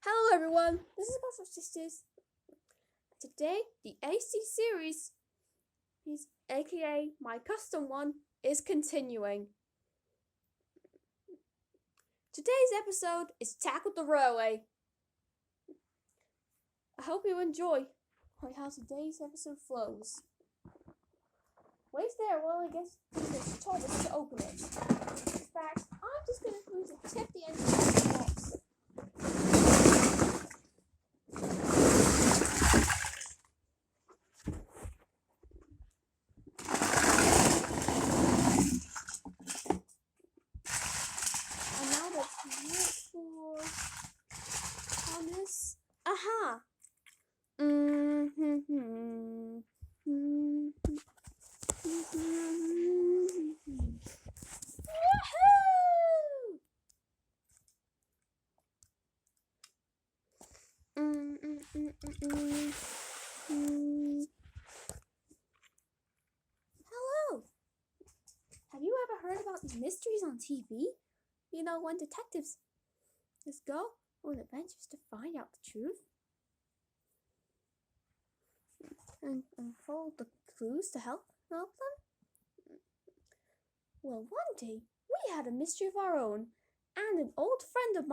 Hello everyone, this is Puzzle Sisters. Today, the AC series, aka my custom one, is continuing. Today's episode is Tack with the Railway. I hope you enjoy how today's episode flows. Wait there while I guess this Thomas to open it. In fact, I'm just going to use a tip the end of the box. And now let's look for Thomas. Aha! Hello! Have you ever heard about these mysteries on TV? You know, when detectives just go on adventures to find out the truth and follow the clues to help them? Well, one day we had a mystery of our own, and an old friend of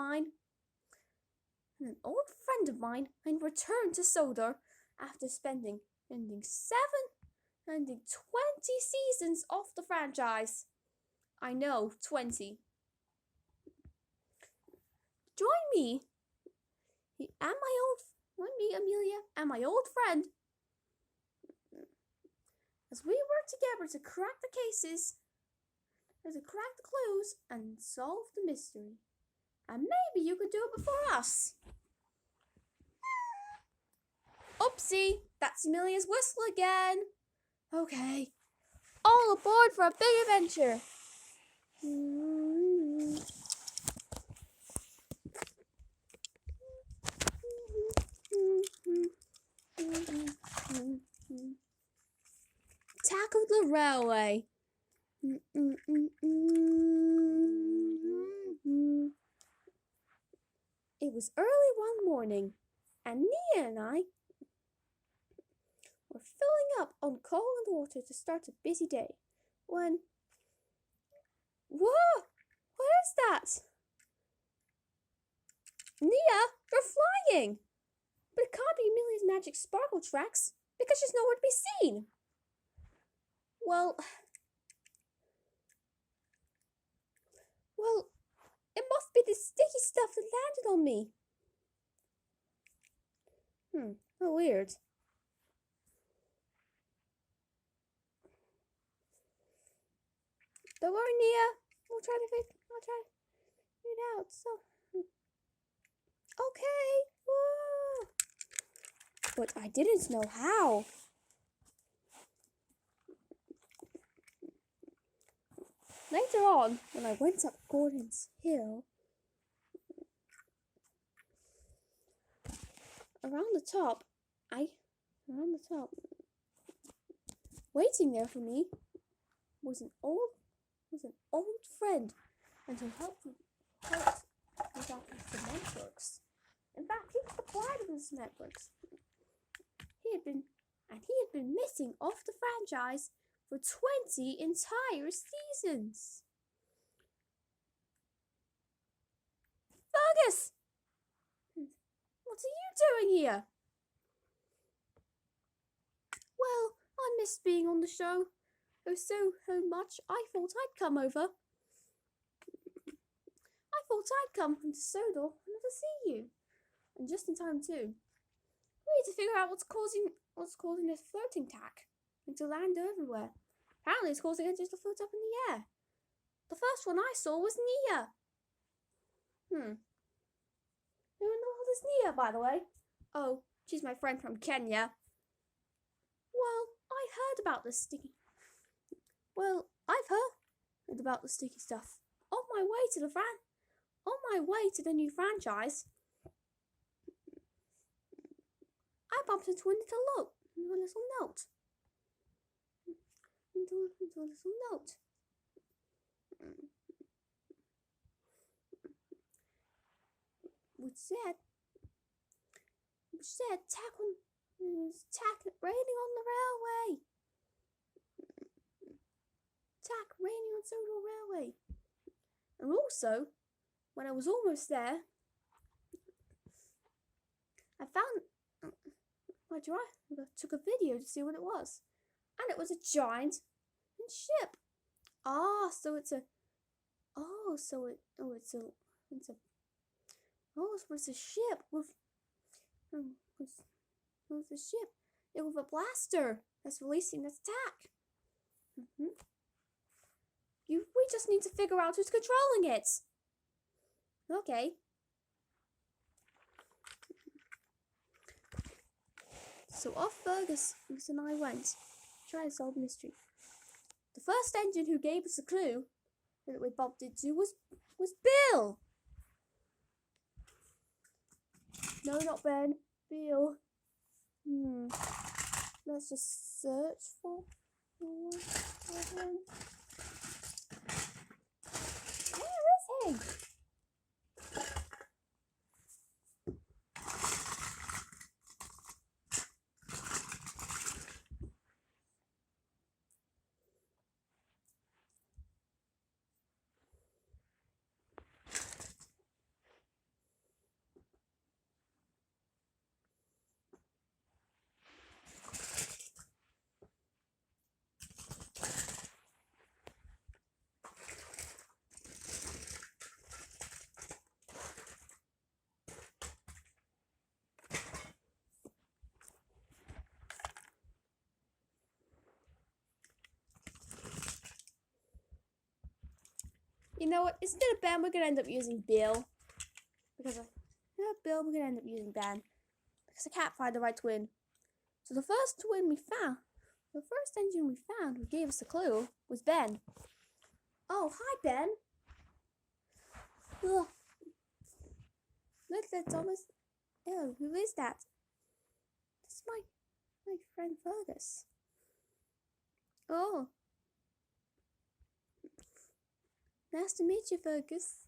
mine returned to Sodor after spending 20 seasons off the franchise. I know, 20. Join me, Amelia, and my old friend, as we work together to crack the cases, to crack the clues, and solve the mystery. And maybe you could do it before us. Oopsie, that's Amelia's whistle again. Okay, all aboard for a big adventure. Tack of the Railway. It was early one morning, and Nia and I were filling up on coal and water to start a busy day when... Whoa! What is that? Nia, you're flying! But it can't be Amelia's magic sparkle tracks because she's nowhere to be seen. Well, it must be the sticky stuff that landed on me. How weird. Don't worry, Nia. I'll try to figure it out. So, okay. Whoa. But I didn't know how. Later on, when I went up Gordon's Hill, around the top, waiting there for me was an old friend, and to help me out the cement works. In fact, he was the pride of the cement works. He had been missing off the franchise for 20 entire seasons. Fergus! What are you doing here? Well, I missed being on the show. Oh, so much, I thought I'd come over. I thought I'd come from Sodor and never see you. And just in time too. We need to figure out what's causing this floating tack and to land everywhere. Apparently it's causing it just to float up in the air. The first one I saw was Nia. Who in the world is Nia, by the way? Oh, she's my friend from Kenya. I've heard about the sticky stuff. On my way to the new franchise, I bumped into a little note. Which said, said tack raining on the railway. Tack raining on Sodor Railway. And also, when I was almost there, I found my driver took a video to see what it was, and it was a giant ship. So it's a ship with a ship. It with a blaster that's releasing its attack. We just need to figure out who's controlling it. Okay. So off Fergus and I went to try to solve the mystery. The first engine who gave us a clue that we bumped into was Bill. No, not Ben. Bill. Let's just search for him. Where is he? You know what? Instead of Ben, we're going to end up using Bill. We're going to end up using Ben. Because I can't find the right twin. So the first engine we found who gave us a clue was Ben. Oh, hi Ben. Ugh. Look at Thomas. Oh, who is that? That's my friend Fergus. Oh. Nice to meet you, Fergus.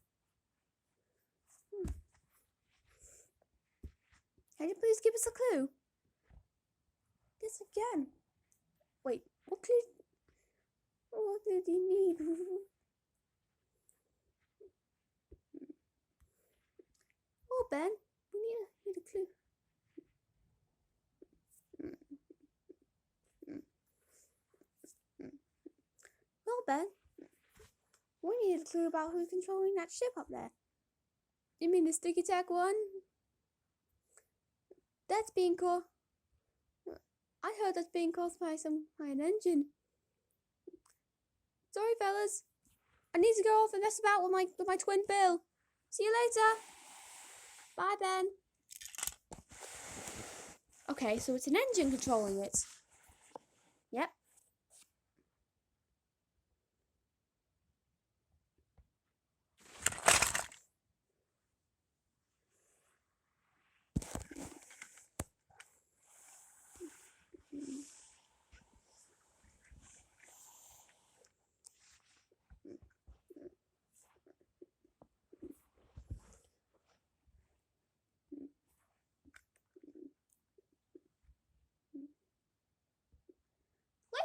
Can you please give us a clue? Yes, again. Wait, what clue? What did you need? Oh, Ben, we need a clue. Well, Ben, we need a clue about who's controlling that ship up there. You mean the sticky tack one? That's being caused. I heard that's being caused by an engine. Sorry, fellas. I need to go off and mess about with my twin Bill. See you later. Bye, Ben. Okay, so it's an engine controlling it. Yep.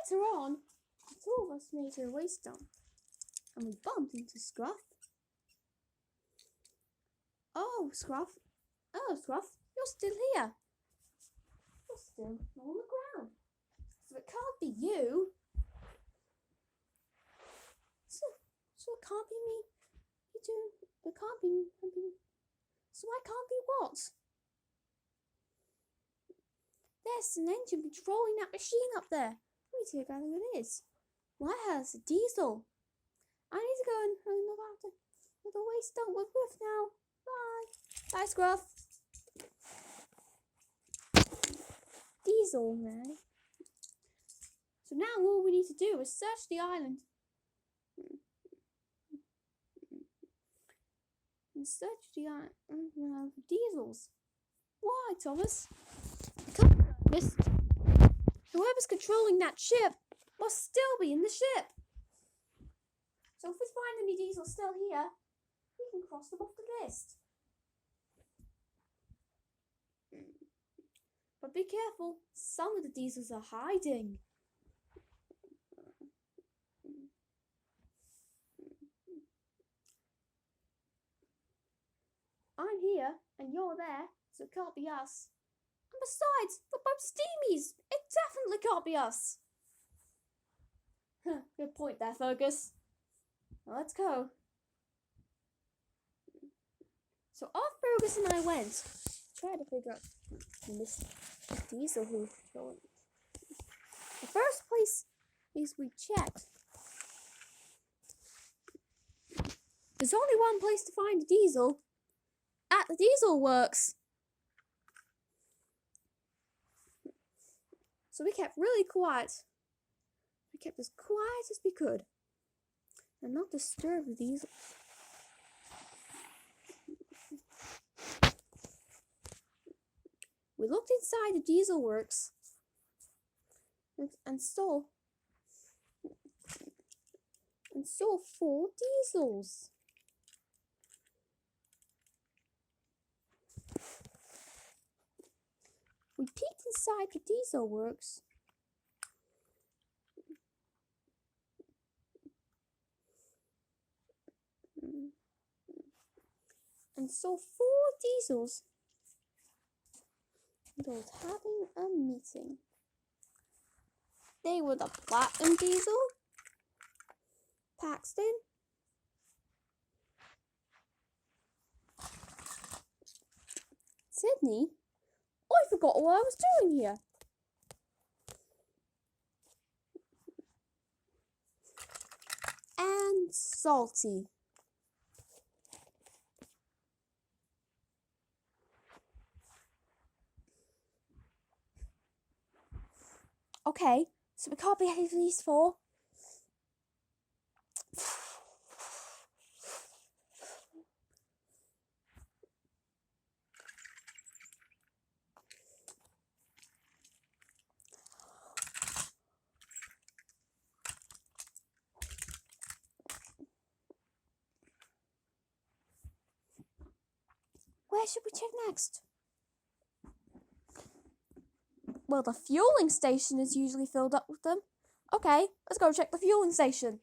Later on, the two of us made our way down, and we bumped into Scruff. Oh, Scruff, you're still here. You're still on the ground. So it can't be you. So it can't be me. It can't be. So I can't be what? There's an engine controlling that machine up there. Let me see what it is. Why has a diesel? I need to go and look after the waste dump with now. Bye. Bye, Scruff. Diesel, man. So now all we need to do is search the island. And search the island for diesels. Why, Thomas? Because whoever's controlling that ship must still be in the ship. So if we find any diesels still here, we can cross them off the list. be careful. Some of the diesels are hiding. I'm here and you're there, so it can't be us. And besides, we're both steamies. It definitely can't be us. Good point there, Fergus. Well, let's go. So off Fergus and I went. Try to figure out this diesel who's going. The first place is we checked. There's only one place to find a diesel. At the diesel works. So we kept really quiet. We kept as quiet as we could. And not disturb the diesel. We looked inside the diesel works and saw 4 diesels. We peeked inside the diesel works and saw 4 diesels both having a meeting. They were the Platinum Diesel, Paxton, Sydney. I forgot what I was doing here. And Salty. Okay, so we can't be any of these 4. Where should we check next? Well, the fueling station is usually filled up with them. Okay, let's go check the fueling station.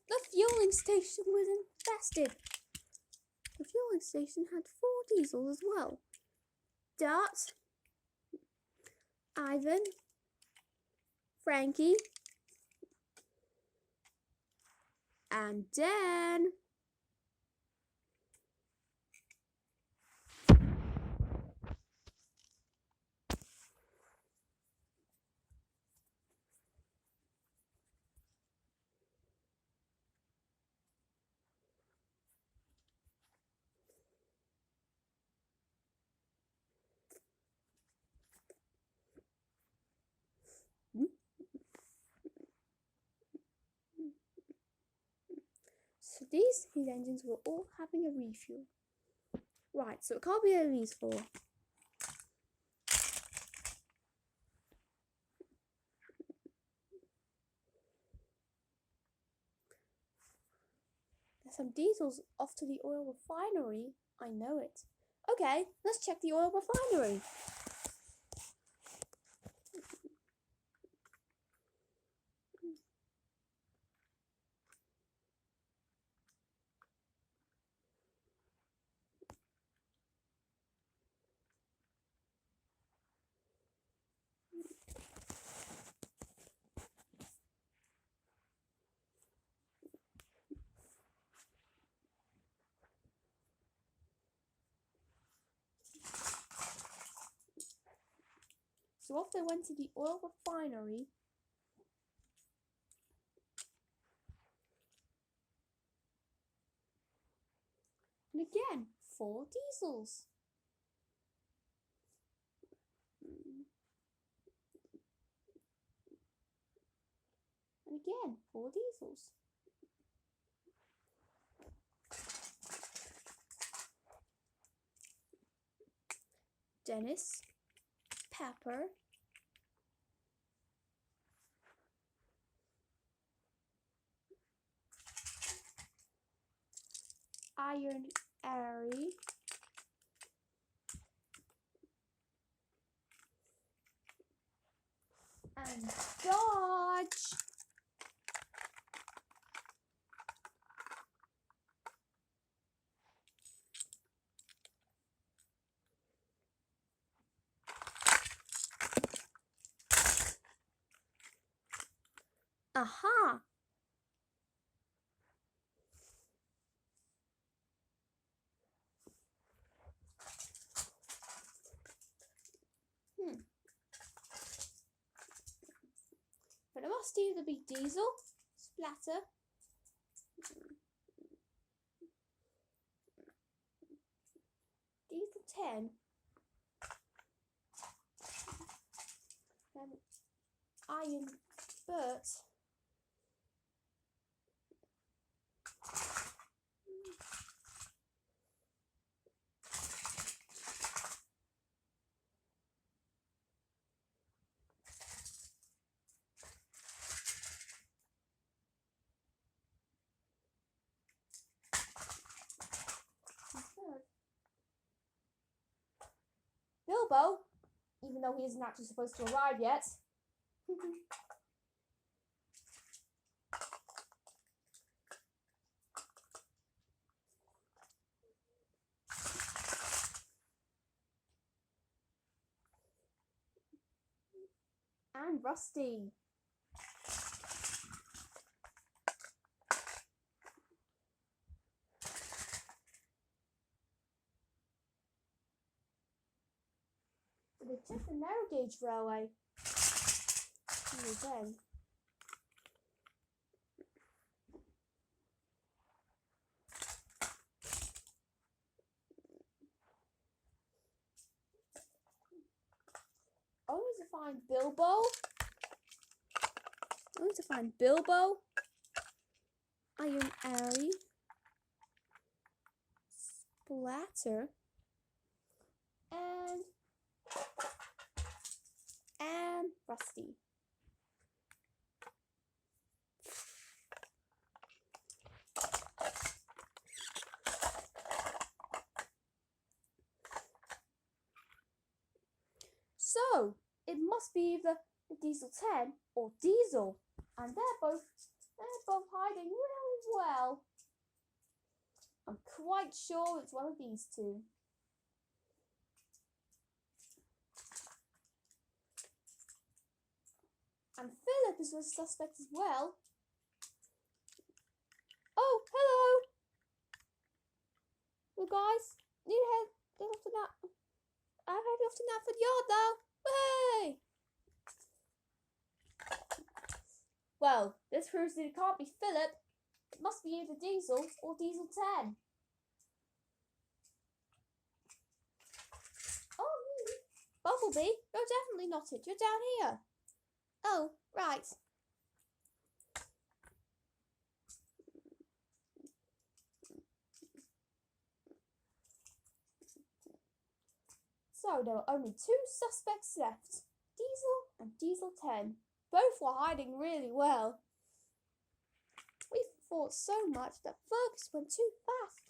The fueling station was infested. The fueling station had 4 diesels as well. Dot, Ivan, Frankie, and Dan. So these engines were all having a refuel. Right, so it can't be these 4. There's some diesels off to the oil refinery. I know it. Okay, let's check the oil refinery. So off they went to the oil refinery. And again, 4 diesels. And again, 4 diesels. Dennis, Pepper, Iron Airy, and Dodge. Aha! But it must either be Diesel, Splatter, Diesel 10, Iron Bert, Bilbo, even though he isn't actually supposed to arrive yet. And Rusty. They took the narrow gauge railway. Then. Only to find Bilbo. Only to find Bilbo. Iron Airy. Splatter. And Rusty. So it must be either the Diesel 10 or Diesel, and they're both hiding really well. I'm quite sure it's one of these two. And Philip is a suspect as well. Oh, hello! Well, guys, need to head off to that. I'm heading off to Knapford Yard now. Hey! Well, this proves that it can't be Philip. It must be either Diesel or Diesel 10. Oh, Bumblebee, you're definitely not it. You're down here. Oh, right. So there were only two suspects left, Diesel and Diesel 10. Both were hiding really well. We fought so much that Fergus went too fast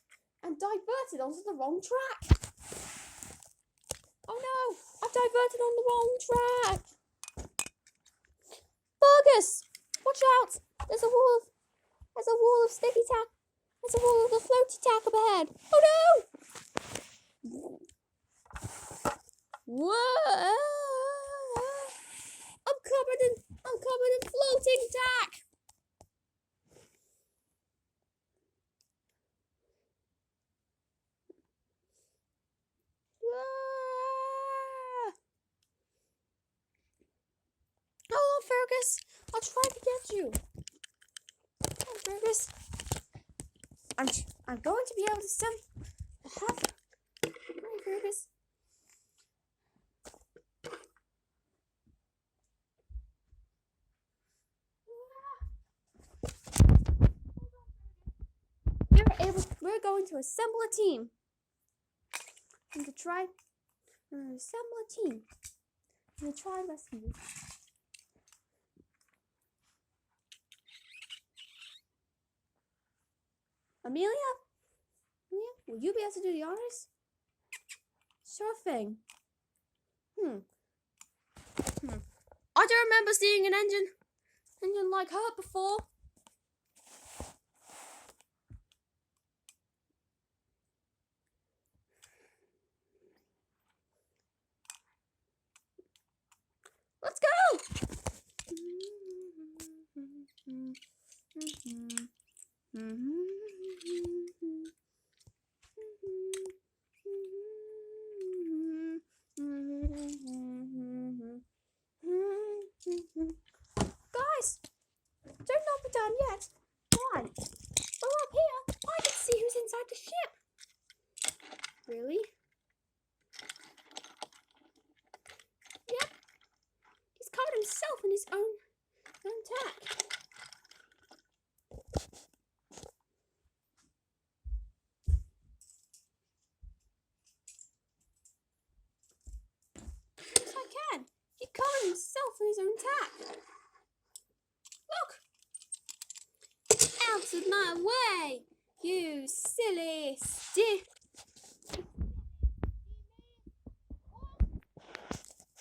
and diverted onto the wrong track. Oh no, I've diverted on the wrong track. Fergus, watch out! There's a wall of sticky tack. There's a wall of the floaty tack up ahead. Oh no! Whoa! I'm covered in floating tack. Whoa! Hold on, Fergus. I'll try to get you. Come on, Fergus. I'm going to be able to have. Come on, Fergus. We're going to assemble a team and to try Assemble a team. We'll try and rescue you. Amelia? Will you be able to do the honors? Sure thing. I don't remember seeing an engine like her before. Let's go! Guys, don't not be done yet. Why? Well, up here, I can see who's inside the ship. Really? Yep. He's covered himself in his own tack. Yes, I can. He covered himself in his own tack. Look! Out of my way, you silly stiff.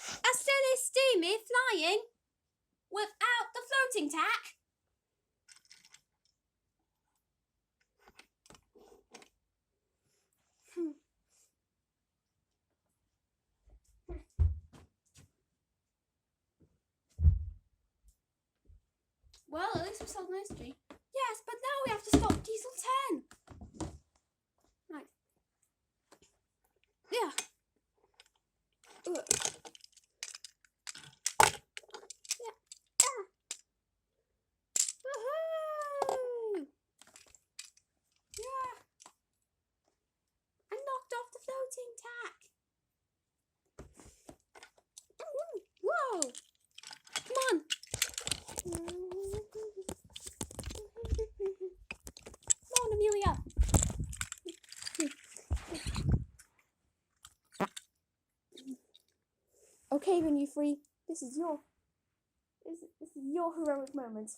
A silly steamy flying without the floating tack. Well, at least we solved the mystery. Yes, but now we have to stop Diesel 10. Right. Yeah. Yeah. Woohoo! Yeah. I knocked off the floating tack. Whoa! Come on. Come on, Amelia. Okay, then you free. This is your heroic moment.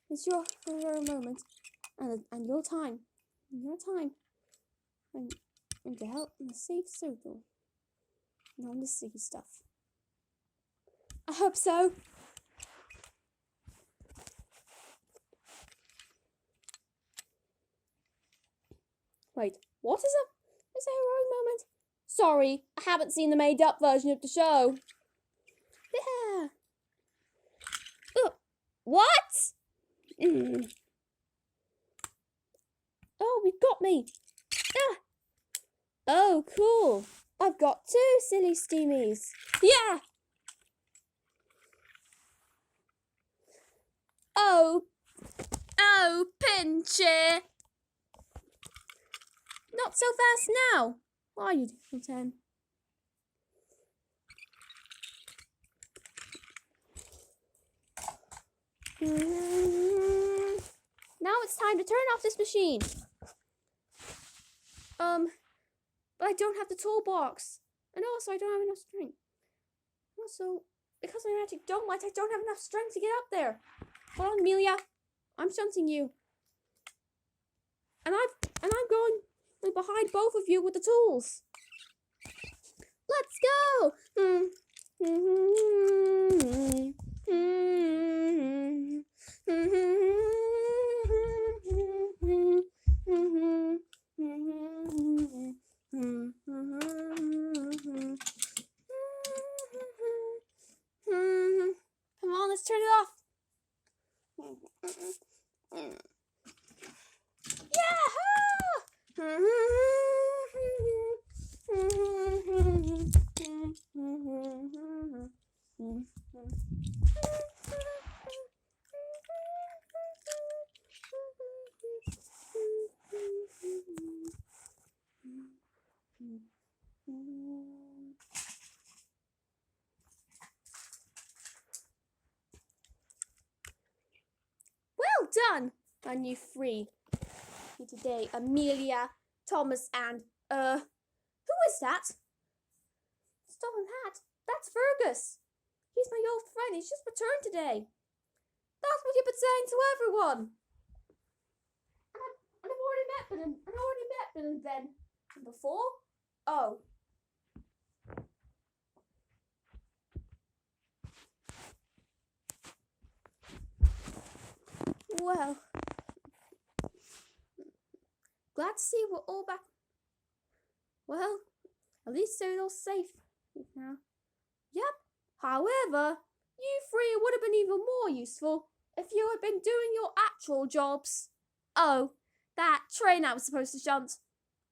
It's your heroic moment, and your time, and to help in the safe circle, and all the sticky stuff. I hope so. Wait, what is a heroic moment? Sorry, I haven't seen the made-up version of the show. Yeah. What? Oh, we've got me. Ah. Oh, cool. I've got 2 silly steamies. Yeah. Oh, Pinchy. Not so fast now. Why are you doing 10? Now it's time to turn off this machine. But I don't have the toolbox. And also I don't have enough strength. Also, because I actually don't I don't have enough strength to get up there. Hold on, Amelia. I'm shunting you. And I'm going behind both of you with the tools. Let's go! Come on, let's turn it off. Well done, my new free today, Amelia, Thomas, and who is that? stolen hat. That's Fergus. He's my old friend. He's just returned today. That's what you've been saying to everyone. And I've already met Bill then. And before? Oh. Well. Glad to see we're all back. Well, at least they're all safe now. Yep. However, you three would have been even more useful if you had been doing your actual jobs. Oh, that train I was supposed to shunt.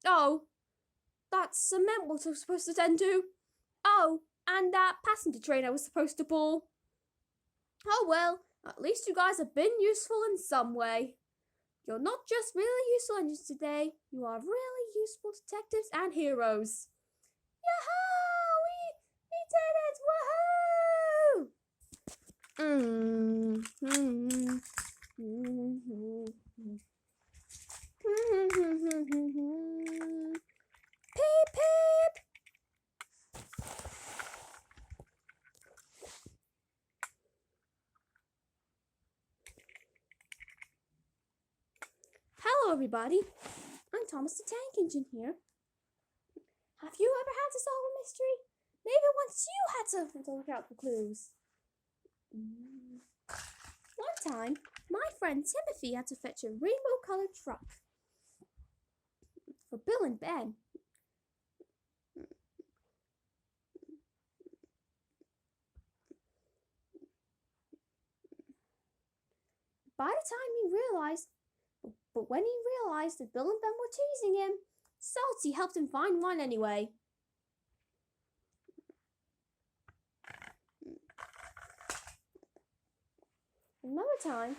Oh, that cement was supposed to tend to. Oh, and that passenger train I was supposed to pull. Oh well, at least you guys have been useful in some way. You're not just really useful engines today, you are really useful detectives and heroes. Yahoo! We did it! Woohoo! Peep peep! Hello everybody, I'm Thomas the Tank Engine here. Have you ever had to solve a mystery? Maybe once you had something to look out for clues. One time, my friend Timothy had to fetch a rainbow-colored truck for Bill and Ben. By the time he realized, but when he realized that Bill and Ben were teasing him, Salty helped him find one anyway. Another time,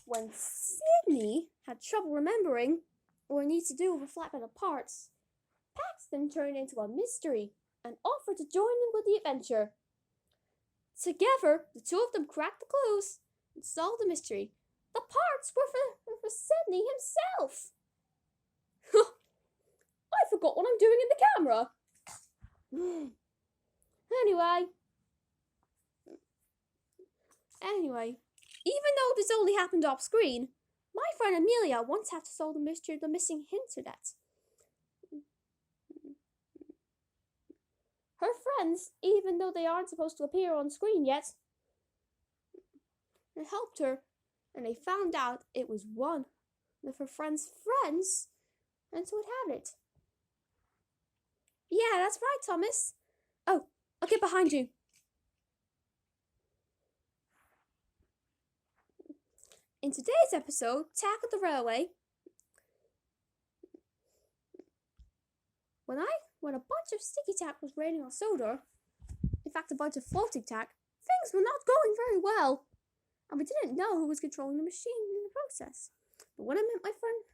when Sydney had trouble remembering what he needs to do with a flatbed of parts, Paxton turned into a mystery and offered to join him with the adventure. Together, the two of them cracked the clues and solved the mystery. The parts were for Sydney himself. I forgot what I'm doing in the camera. Anyway, even though this only happened off screen, my friend Amelia once had to solve the mystery of the missing internet. Her friends, even though they aren't supposed to appear on screen yet, helped her, and they found out it was one of her friend's friends, and so it had it. Yeah, that's right, Thomas. Oh, I'll get behind you. In today's episode, Tack at the Railway, when a bunch of sticky tack was raining on Sodor, in fact a bunch of floating tack, things were not going very well, and we didn't know who was controlling the machine in the process. But when I met my friend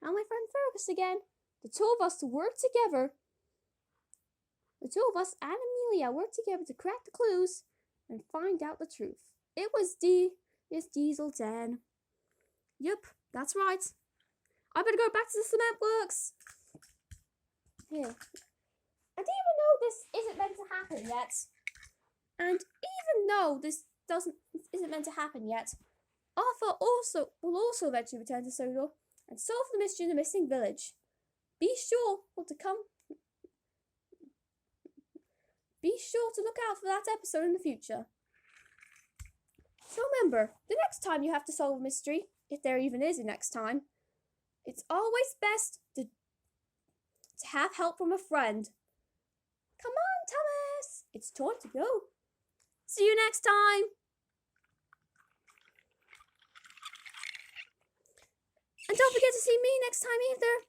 Fergus again, the two of us and Amelia worked together to crack the clues and find out the truth. It was Diesel 10. Yep, that's right. I better go back to the cement works. Here. And even though this isn't meant to happen yet, Arthur will also eventually return to Sodor and solve the mystery of the missing village. Be sure to look out for that episode in the future. So remember, the next time you have to solve a mystery, if there even is a next time, it's always best to have help from a friend. Come on, Thomas! It's time to go. See you next time! And don't forget to see me next time either.